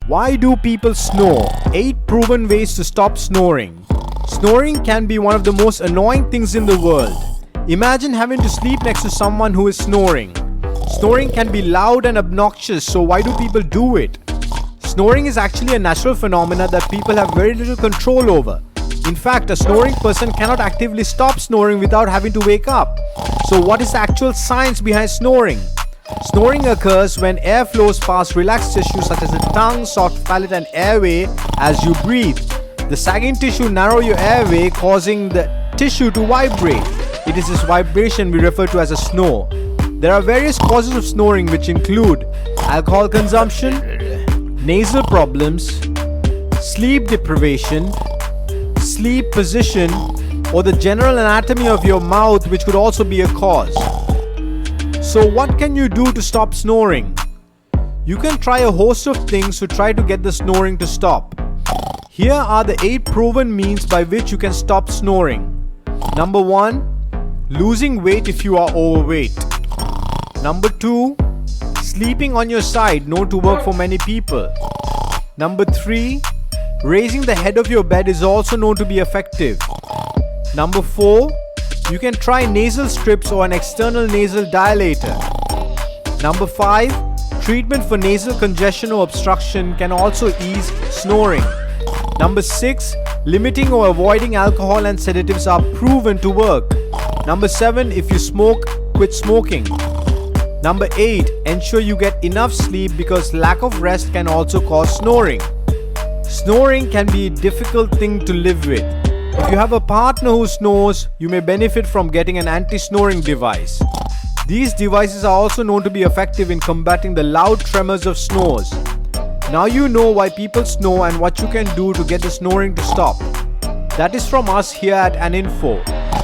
Why do people snore? 8 proven ways to stop snoring. Snoring can be one of the most annoying things in the world. Imagine having to sleep next to someone who is snoring. Snoring can be loud and obnoxious, so why do people do it? Snoring is actually a natural phenomenon that people have very little control over. In fact, a snoring person cannot actively stop snoring without having to wake up. So what is the actual science behind snoring? Snoring occurs when air flows past relaxed tissues such as the tongue, soft palate and airway as you breathe. The sagging tissue narrow your airway, causing the tissue to vibrate. It is this vibration we refer to as a snore. There are various causes of snoring which include alcohol consumption, nasal problems, sleep deprivation, sleep position, or the general anatomy of your mouth, which could also be a cause. So what can you do to stop snoring? You can try a host of things to try to get the snoring to stop. Here are the 8 proven means by which you can stop snoring. Number 1. Losing weight if you are overweight. Number 2. Sleeping on your side, known to work for many people. Number 3. Raising the head of your bed is also known to be effective. Number 4. You can try nasal strips or an external nasal dilator. Number 5. Treatment for nasal congestion or obstruction can also ease snoring. Number 6. Limiting or avoiding alcohol and sedatives are proven to work. Number 7. If you smoke, quit smoking. Number 8. Ensure you get enough sleep because lack of rest can also cause snoring. Snoring can be a difficult thing to live with. If you have a partner who snores, you may benefit from getting an anti-snoring device. These devices are also known to be effective in combating the loud tremors of snores. Now you know why people snore and what you can do to get the snoring to stop. That is from us here at AnInfo.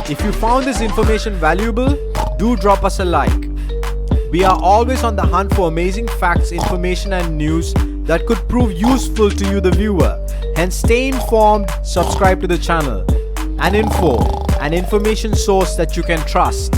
If you found this information valuable, do drop us a like. We are always on the hunt for amazing facts, information and news that could prove useful to you the viewer. Hence stay informed, subscribe to the channel. AnInfo, an information source that you can trust.